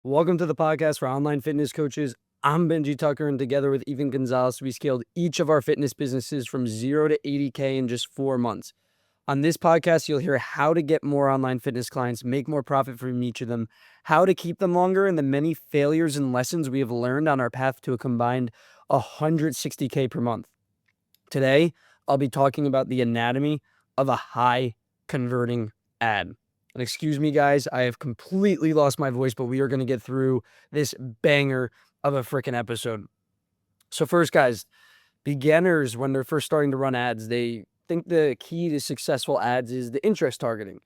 Welcome to the podcast for online fitness coaches. I'm Benji Tucker, and together with Ethan Gonzalez, we scaled each of our fitness businesses from 0 to 80K in just 4 months. On this podcast, you'll hear how to get more online fitness clients, make more profit from each of them, how to keep them longer, and the many failures and lessons we have learned on our path to a combined 160K per month. Today, I'll be talking about the anatomy of a high converting ad. And excuse me, guys, I have completely lost my voice, but we are going to get through this banger of a freaking episode. So, first, guys, beginners, when they're first starting to run ads, they think the key to successful ads is the interest targeting.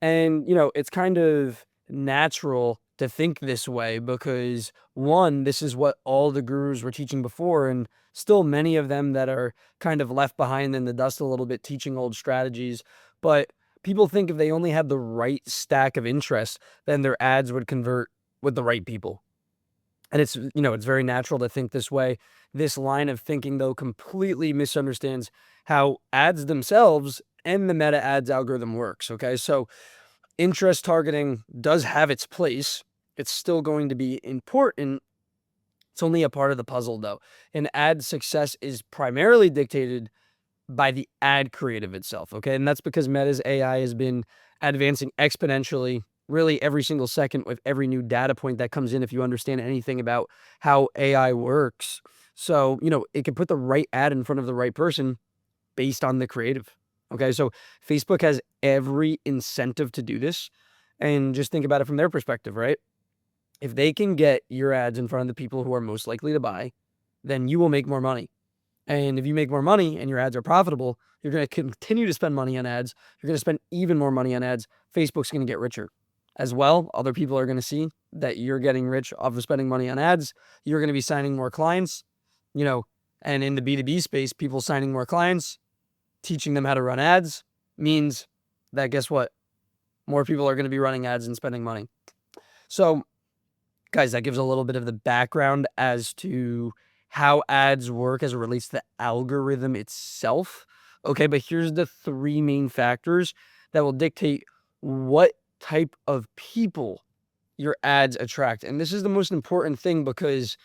And, it's kind of natural to think this way because, one, this is what all the gurus were teaching before, and still many of them that are kind of left behind in the dust a little bit teaching old strategies. But people think if they only had the right stack of interest, then their ads would convert with the right people. And it's very natural to think this way. This line of thinking, though, completely misunderstands how ads themselves and the meta ads algorithm works. Okay. So interest targeting does have its place. It's still going to be important. It's only a part of the puzzle, though. And ad success is primarily dictated by the ad creative itself. Okay. And that's because Meta's AI has been advancing exponentially really every single second with every new data point that comes in if you understand anything about how AI works. So, it can put the right ad in front of the right person based on the creative. Okay. So Facebook has every incentive to do this. And just think about it from their perspective, right? If they can get your ads in front of the people who are most likely to buy, then you will make more money. And if you make more money and your ads are profitable, you're going to continue to spend money on ads. You're going to spend even more money on ads. Facebook's going to get richer. As well, other people are going to see that you're getting rich off of spending money on ads. You're going to be signing more clients, and in the B2B space, people signing more clients, teaching them how to run ads means that guess what? More people are going to be running ads and spending money. So, guys, that gives a little bit of the background as to how ads work as it relates to the algorithm itself. Okay, but here's the 3 main factors that will dictate what type of people your ads attract. And this is the most important thing because,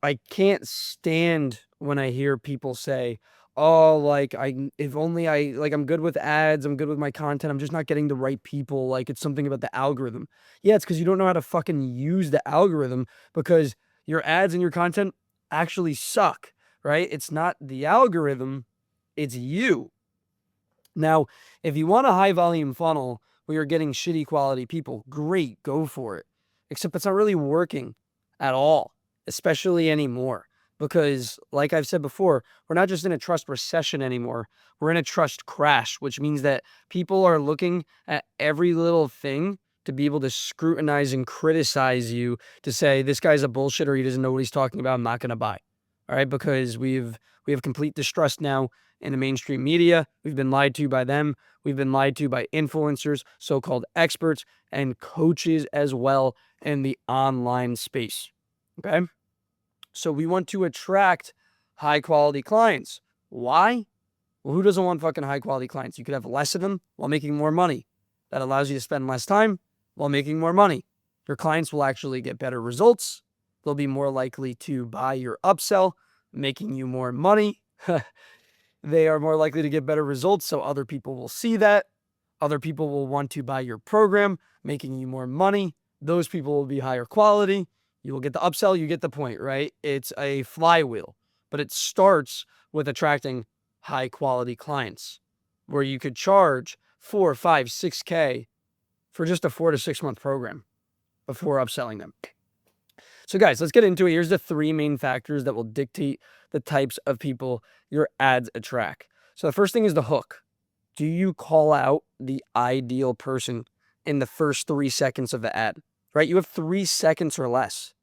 I can't stand when I hear people say, "Oh, like if only I'm good with ads, I'm good with my content, I'm just not getting the right people, like it's something about the algorithm." Yeah, it's because you don't know how to fucking use the algorithm because your ads and your content actually suck, right? It's not the algorithm, it's you. Now, if you want a high volume funnel where you're getting shitty quality people, great, go for it. Except it's not really working at all, especially anymore. Because, like I've said before, we're not just in a trust recession anymore. We're in a trust crash, which means that people are looking at every little thing to be able to scrutinize and criticize you to say, this guy's a bullshitter. He doesn't know what he's talking about. I'm not going to buy. All right. Because we have complete distrust now in the mainstream media. We've been lied to by them. We've been lied to by influencers, so-called experts, and coaches as well in the online space. Okay. So we want to attract high quality clients. Why? Well, who doesn't want fucking high quality clients? You could have less of them while making more money. That allows you to spend less time while making more money. Your clients will actually get better results. They'll be more likely to buy your upsell, making you more money. They are more likely to get better results, so other people will see that. Other people will want to buy your program, making you more money. Those people will be higher quality. You will get the upsell, you get the point, right? It's a flywheel, but it starts with attracting high quality clients where you could charge 4, 5, 6K for just a 4 to 6 month program before upselling them. So guys, let's get into it. Here's the 3 main factors that will dictate the types of people your ads attract. So the first thing is the hook. Do you call out the ideal person in the first 3 seconds of the ad, right? You have 3 seconds or less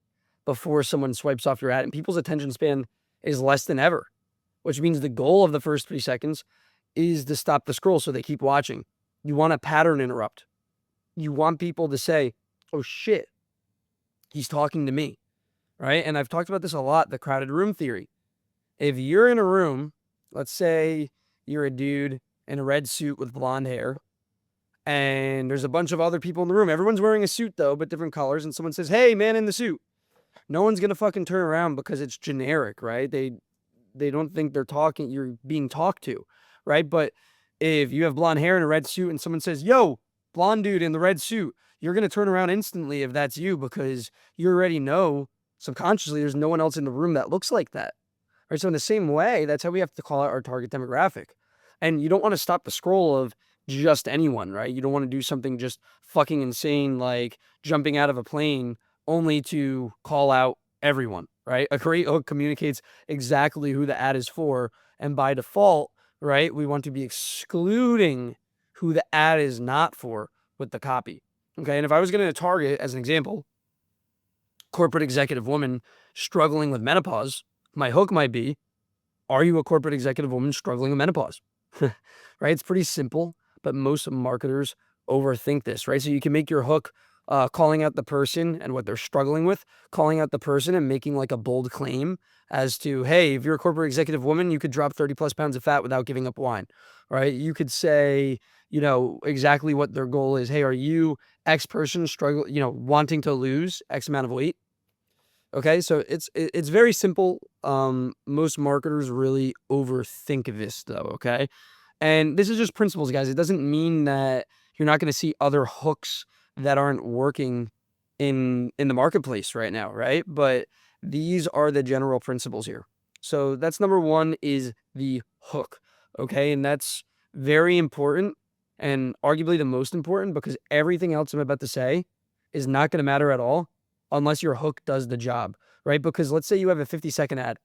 before someone swipes off your ad, and people's attention span is less than ever, which means the goal of the first 3 seconds is to stop the scroll so they keep watching. You want a pattern interrupt. You want people to say, "Oh shit, he's talking to me," right? And I've talked about this a lot, the crowded room theory. If you're in a room, let's say you're a dude in a red suit with blonde hair, and there's a bunch of other people in the room. Everyone's wearing a suit though, but different colors. And someone says, "Hey, man in the suit." No one's gonna fucking turn around because it's generic, right? They don't think you're being talked to, right? But if you have blonde hair and a red suit and someone says, "Yo, blonde dude in the red suit," you're gonna turn around instantly if that's you, because you already know subconsciously there's no one else in the room that looks like that. Right. So in the same way, that's how we have to call out our target demographic. And you don't want to stop the scroll of just anyone, right? You don't want to do something just fucking insane like jumping out of a plane only to call out everyone, right? A great hook communicates exactly who the ad is for. And by default, right, we want to be excluding who the ad is not for with the copy. Okay. And if I was going to target, as an example, corporate executive woman struggling with menopause, my hook might be, are you a corporate executive woman struggling with menopause? Right? It's pretty simple, but most marketers overthink this, right? So you can make your hook calling out the person and what they're struggling with, calling out the person and making like a bold claim as to, hey, if you're a corporate executive woman, you could drop 30 plus pounds of fat without giving up wine, right? You could say, exactly what their goal is. Hey, are you X person wanting to lose X amount of weight? Okay, so it's very simple. Most marketers really overthink this though, okay? And this is just principles, guys. It doesn't mean that you're not going to see other hooks that aren't working in the marketplace right now, right? But these are the general principles here. So that's number one, is the hook, okay? And that's very important and arguably the most important, because everything else I'm about to say is not going to matter at all unless your hook does the job, right? Because let's say you have a 50-second ad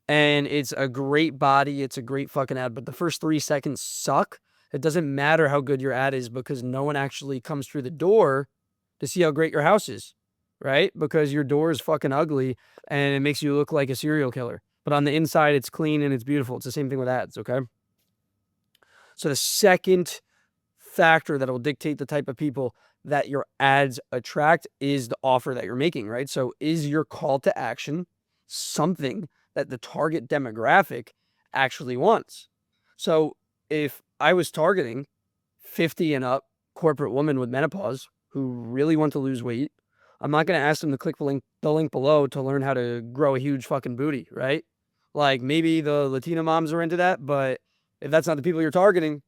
and it's a great body, it's a great fucking ad, but the first 3 seconds suck. It doesn't matter how good your ad is, because no one actually comes through the door to see how great your house is, right? Because your door is fucking ugly and it makes you look like a serial killer. But on the inside, it's clean and it's beautiful. It's the same thing with ads, okay? So the second factor that will dictate the type of people that your ads attract is the offer that you're making, right? So is your call to action something that the target demographic actually wants? So if I was targeting 50 and up corporate women with menopause who really want to lose weight, I'm not going to ask them to click the link below to learn how to grow a huge fucking booty, right? Like maybe the Latina moms are into that, but if that's not the people you're targeting,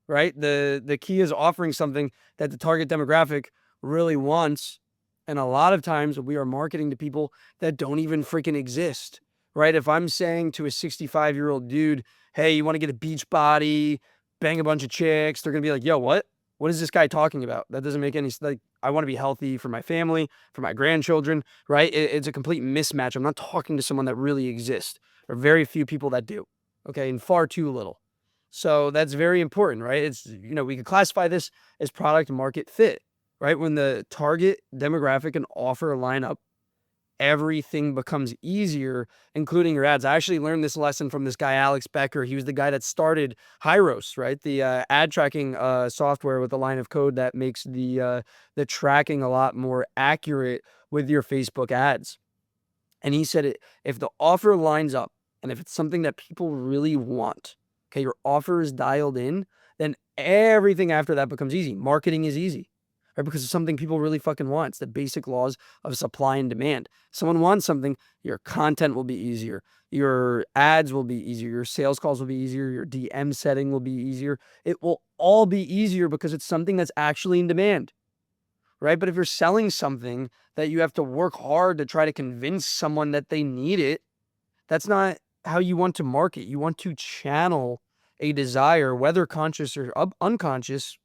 right? The key is offering something that the target demographic really wants. And a lot of times we are marketing to people that don't even freaking exist, right? If I'm saying to a 65-year-old dude, hey, you want to get a beach body, bang a bunch of chicks, they're going to be like, yo, what? What is this guy talking about? That doesn't make any sense. Like, I want to be healthy for my family, for my grandchildren, right? It's a complete mismatch. I'm not talking to someone that really exists, or very few people that do, okay? And far too little. So that's very important, right? It's, we could classify this as product market fit, right? When the target demographic and offer line up, everything becomes easier, including your ads. I actually learned this lesson from this guy, Alex Becker. He was the guy that started Hyros, right? The ad tracking software with a line of code that makes the tracking a lot more accurate with your Facebook ads. And he said, if the offer lines up and if it's something that people really want, okay, your offer is dialed in, then everything after that becomes easy. Marketing is easy, right? Because it's something people really fucking want. It's the basic laws of supply and demand. Someone wants something, your content will be easier. Your ads will be easier. Your sales calls will be easier. Your DM setting will be easier. It will all be easier because it's something that's actually in demand, right? But if you're selling something that you have to work hard to try to convince someone that they need it, that's not how you want to market. You want to channel a desire, whether conscious or unconscious.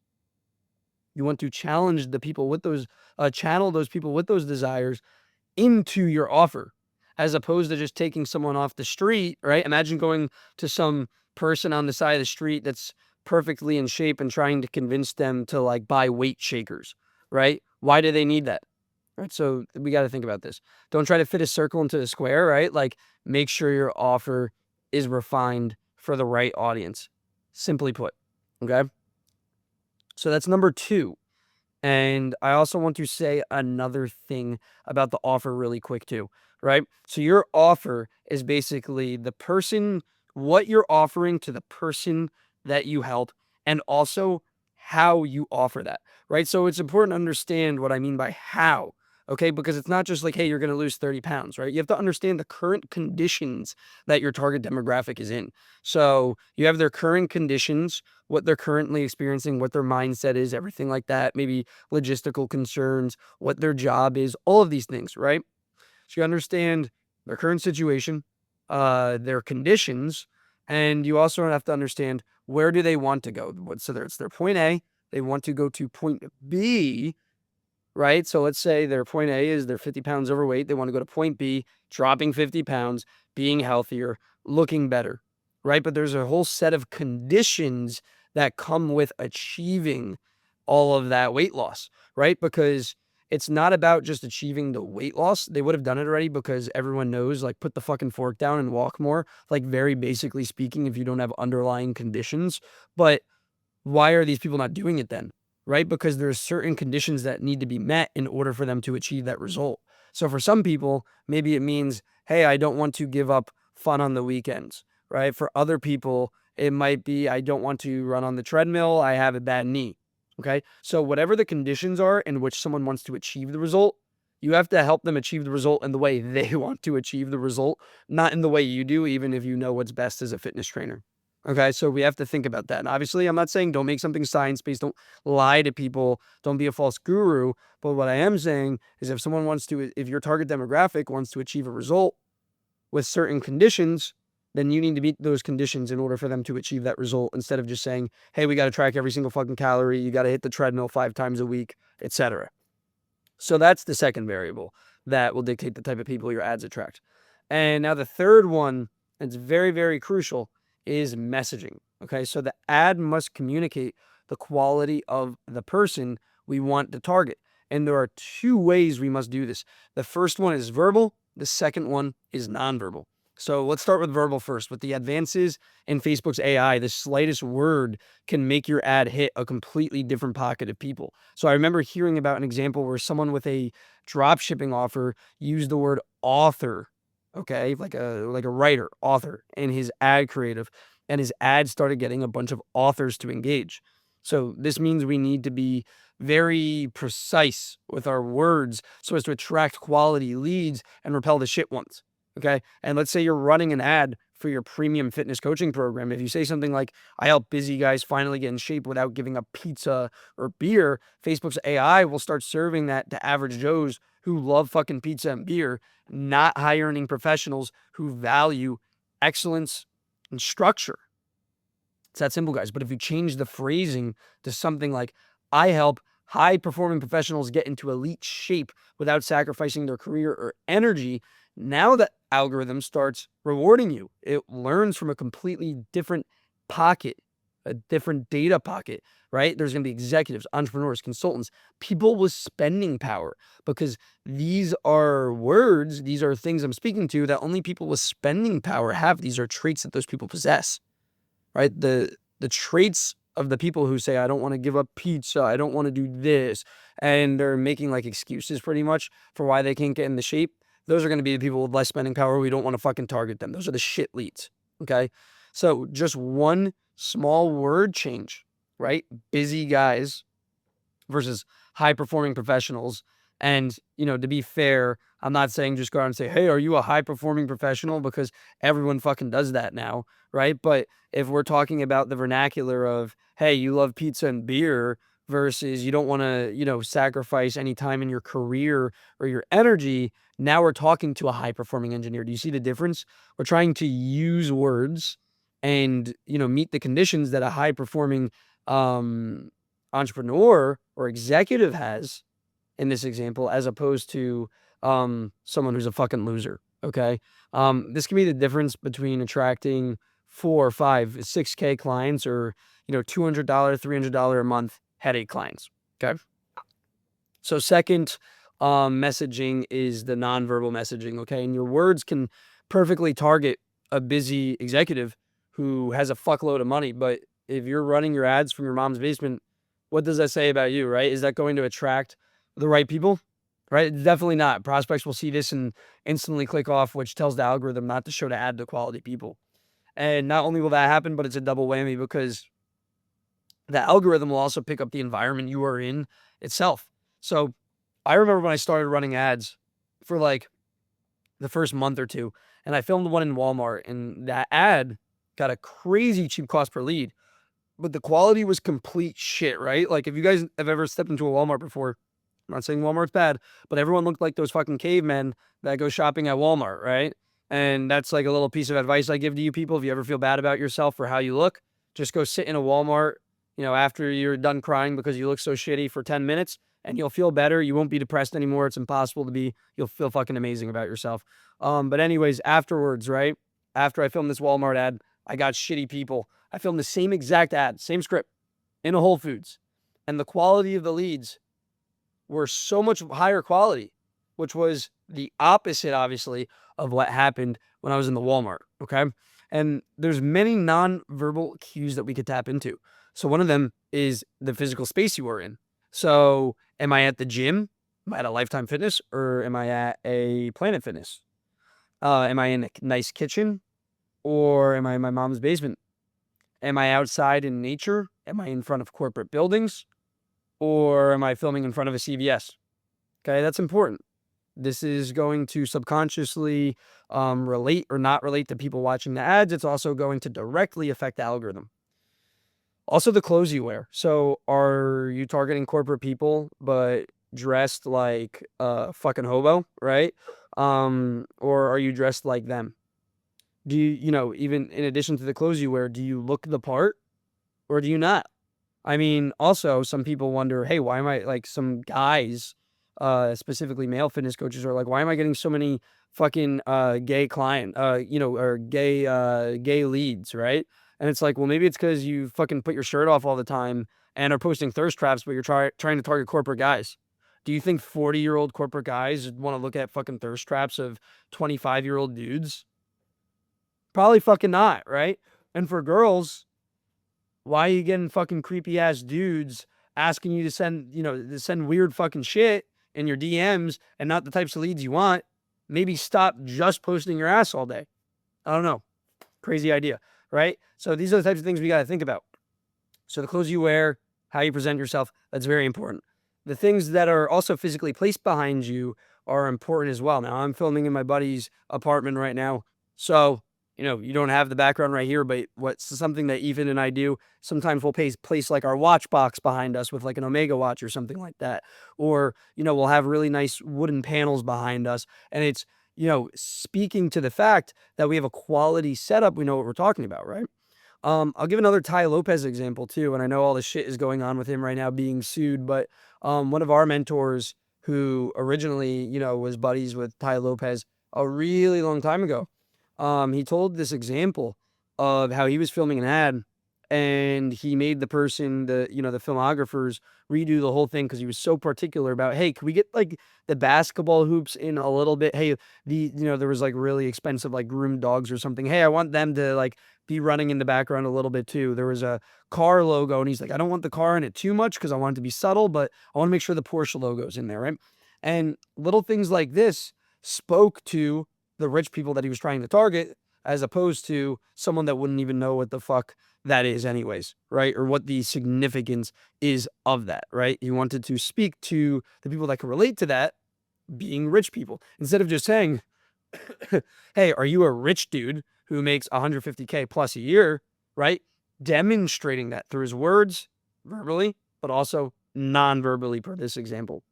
You want to challenge the people with those, channel those people with those desires into your offer, as opposed to just taking someone off the street, right? Imagine going to some person on the side of the street that's perfectly in shape and trying to convince them to like buy weight shakers, right? Why do they need that? Right. So we got to think about this. Don't try to fit a circle into a square, right? Like make sure your offer is refined for the right audience. Simply put. Okay. So that's number two. And I also want to say another thing about the offer really quick too, right? So your offer is basically what you're offering to the person that you help, and also how you offer that, right? So it's important to understand what I mean by how, okay? Because it's not just like, hey, you're going to lose 30 pounds, right? You have to understand the current conditions that your target demographic is in. So you have their current conditions, what they're currently experiencing, what their mindset is, everything like that, maybe logistical concerns, what their job is, all of these things, right? So you understand their current situation, their conditions, and you also have to understand where do they want to go. So it's their point A, they want to go to point B, right? So let's say their point A is they're 50 pounds overweight. They want to go to point B, dropping 50 pounds, being healthier, looking better, right? But there's a whole set of conditions that come with achieving all of that weight loss, right? Because it's not about just achieving the weight loss. They would have done it already because everyone knows, like, put the fucking fork down and walk more, like, very basically speaking, if you don't have underlying conditions. But why are these people not doing it then? Right? Because there's certain conditions that need to be met in order for them to achieve that result. So for some people, maybe it means, hey, I don't want to give up fun on the weekends, right? For other people, it might be, I don't want to run on the treadmill. I have a bad knee. Okay. So whatever the conditions are in which someone wants to achieve the result, you have to help them achieve the result in the way they want to achieve the result, not in the way you do, even if you know what's best as a fitness trainer. Okay, so we have to think about that. And obviously, I'm not saying don't make something science-based, don't lie to people, don't be a false guru. But what I am saying is if your target demographic wants to achieve a result with certain conditions, then you need to meet those conditions in order for them to achieve that result, instead of just saying, hey, we got to track every single fucking calorie, you got to hit the treadmill 5 times a week, etc. So that's the second variable that will dictate the type of people your ads attract. And now the third one, it's very, very crucial, is messaging. Okay, so the ad must communicate the quality of the person we want to target. And there are two ways we must do this. The first one is verbal, the second one is nonverbal. So let's start with verbal first. With the advances in Facebook's AI, the slightest word can make your ad hit a completely different pocket of people. So I remember hearing about an example where someone with a drop shipping offer used the word author, okay, like a writer, author, in his ad creative, and his ad started getting a bunch of authors to engage. So this means we need to be very precise with our words so as to attract quality leads and repel the shit ones. Okay. And let's say you're running an ad for your premium fitness coaching program. If you say something like, I help busy guys finally get in shape without giving up pizza or beer, Facebook's AI will start serving that to average Joes who love fucking pizza and beer, not high earning professionals who value excellence and structure. It's that simple, guys. But if you change the phrasing to something like, I help high performing professionals get into elite shape without sacrificing their career or energy, now the algorithm starts rewarding you. It learns from a completely different pocket, a different data pocket, right? There's going to be executives, entrepreneurs, consultants, people with spending power, because these are words, these are things I'm speaking to that only people with spending power have. These are traits that those people possess, right? The traits of the people who say, I don't want to give up pizza, I don't want to do this, and they're making like excuses pretty much for why they can't get in the shape. Those are going to be the people with less spending power. We don't want to fucking target them. Those are the shit leads. Okay. So just one small word change, right? Busy guys versus high performing professionals. And, to be fair, I'm not saying just go out and say, hey, are you a high performing professional? Because everyone fucking does that now, right? But if we're talking about the vernacular of, hey, you love pizza and beer versus you don't want to, sacrifice any time in your career or your energy, now we're talking to a high performing engineer. Do you see the difference? We're trying to use words and, meet the conditions that a high performing entrepreneur or executive has in this example, as opposed to someone who's a fucking loser. Okay. This can be the difference between attracting 4, 5, 6K clients or, $200, $300 a month headache clients. Okay. So second, messaging is the nonverbal messaging. Okay. And your words can perfectly target a busy executive who has a fuckload of money. But if you're running your ads from your mom's basement, what does that say about you, right? Is that going to attract the right people? Right? Definitely not. Prospects will see this and instantly click off, which tells the algorithm not to show the ad to quality people. And not only will that happen, but it's a double whammy because the algorithm will also pick up the environment you are in itself. So I remember when I started running ads for like the first month or two, and I filmed one in Walmart, and that ad got a crazy cheap cost per lead, but the quality was complete shit, right? Like if you guys have ever stepped into a Walmart before, I'm not saying Walmart's bad, but everyone looked like those fucking cavemen that go shopping at Walmart, right? And that's like a little piece of advice I give to you people. If you ever feel bad about yourself for how you look, just go sit in a Walmart, after you're done crying because you look so shitty for 10 minutes, and you'll feel better. You won't be depressed anymore. It's impossible to be. You'll feel fucking amazing about yourself. But anyways, afterwards, right? After I filmed this Walmart ad, I got shitty people. I filmed the same exact ad, same script in a Whole Foods. And the quality of the leads were so much higher quality, which was the opposite, obviously, of what happened when I was in the Walmart, okay? And there's many non-verbal cues that we could tap into. So one of them is the physical space you are in. So am I at the gym? Am I at a Lifetime Fitness? Or am I at a Planet Fitness? Am I in a nice kitchen? Or am I in my mom's basement? Am I outside in nature? Am I in front of corporate buildings? Or am I filming in front of a CVS? Okay, that's important. This is going to subconsciously relate or not relate to people watching the ads. It's also going to directly affect the algorithm. Also, the clothes you wear. So, are you targeting corporate people but dressed like a fucking hobo, right? Or are you dressed like them? Do you, even in addition to the clothes you wear, do you look the part or do you not? I mean, also, some people wonder, hey, why am I like some guys, specifically male fitness coaches are like, why am I getting so many fucking gay client, or gay leads, right? And it's like, well, maybe it's because you fucking put your shirt off all the time and are posting thirst traps, but you're trying to target corporate guys. Do you think 40-year-old corporate guys want to look at fucking thirst traps of 25-year-old dudes? Probably fucking not, right? And for girls, why are you getting fucking creepy ass dudes asking you to send weird fucking shit in your DMs and not the types of leads you want? Maybe stop just posting your ass all day. I don't know. Crazy idea, right? So these are the types of things we got to think about. So the clothes you wear, how you present yourself, that's very important. The things that are also physically placed behind you are important as well. Now, I'm filming in my buddy's apartment right now. So you don't have the background right here, but what's something that Ethan and I do, sometimes we'll place like our watch box behind us with like an Omega watch or something like that. Or, we'll have really nice wooden panels behind us. And it's, speaking to the fact that we have a quality setup, we know what we're talking about, right? I'll give another Tai Lopez example too. And I know all this shit is going on with him right now being sued, but one of our mentors who originally, was buddies with Tai Lopez a really long time ago, he told this example of how he was filming an ad and he made the person, the filmographers redo the whole thing because he was so particular about, hey, can we get like the basketball hoops in a little bit? Hey, there was like really expensive like groomed dogs or something. Hey, I want them to like be running in the background a little bit too. There was a car logo and he's like, I don't want the car in it too much because I want it to be subtle, but I want to make sure the Porsche logo's in there, right? And little things like this spoke to the rich people that he was trying to target, as opposed to someone that wouldn't even know what the fuck that is anyways, right? Or what the significance is of that, right? He wanted to speak to the people that can relate to that being rich people. Instead of just saying, hey, are you a rich dude who makes 150K plus a year, right? Demonstrating that through his words, verbally, but also non-verbally per this example.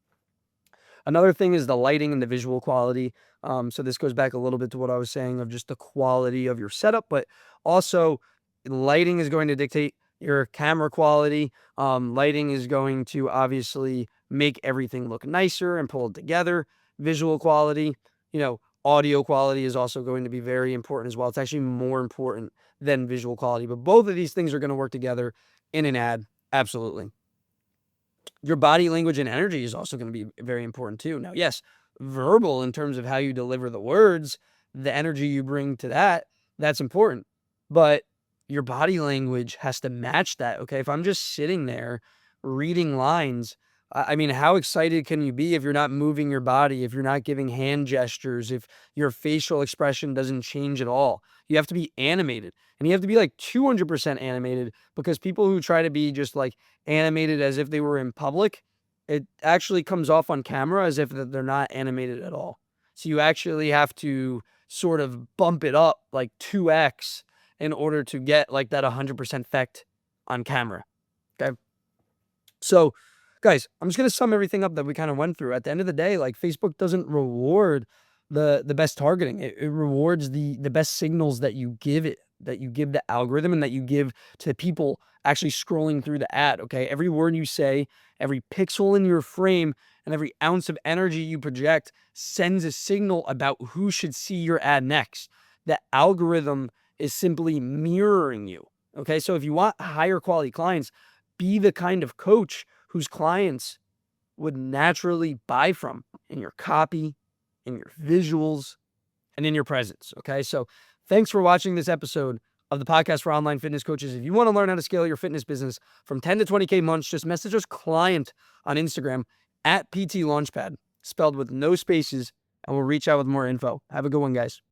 Another thing is the lighting and the visual quality. So this goes back a little bit to what I was saying of just the quality of your setup, but also lighting is going to dictate your camera quality. Lighting is going to obviously make everything look nicer and pull it together. Visual quality, audio quality is also going to be very important as well. It's actually more important than visual quality, but both of these things are going to work together in an ad. Absolutely. Your body language and energy is also going to be very important too. Now, yes, verbal in terms of how you deliver the words, the energy you bring to that's important. But your body language has to match that, okay? If I'm just sitting there reading lines, I mean, how excited can you be if you're not moving your body, if you're not giving hand gestures, if your facial expression doesn't change at all? You have to be animated, and you have to be like 200% animated, because people who try to be just like animated as if they were in public, it actually comes off on camera as if they're not animated at all. So you actually have to sort of bump it up like 2x in order to get like that 100% effect on camera. Okay. So, guys, I'm just gonna sum everything up that we kind of went through. At the end of the day, like, Facebook doesn't reward the best targeting. It rewards the best signals that you give it, that you give the algorithm, and that you give to people actually scrolling through the ad. Okay, every word you say, every pixel in your frame, and every ounce of energy you project sends a signal about who should see your ad next. The algorithm is simply mirroring you. Okay, so if you want higher quality clients, be the kind of coach whose clients would naturally buy from in your copy, in your visuals, and in your presence. Okay. So thanks for watching this episode of the podcast for online fitness coaches. If you want to learn how to scale your fitness business from 10 to 20K months, just message us client on Instagram at PT Launchpad, spelled with no spaces, and we'll reach out with more info. Have a good one, guys.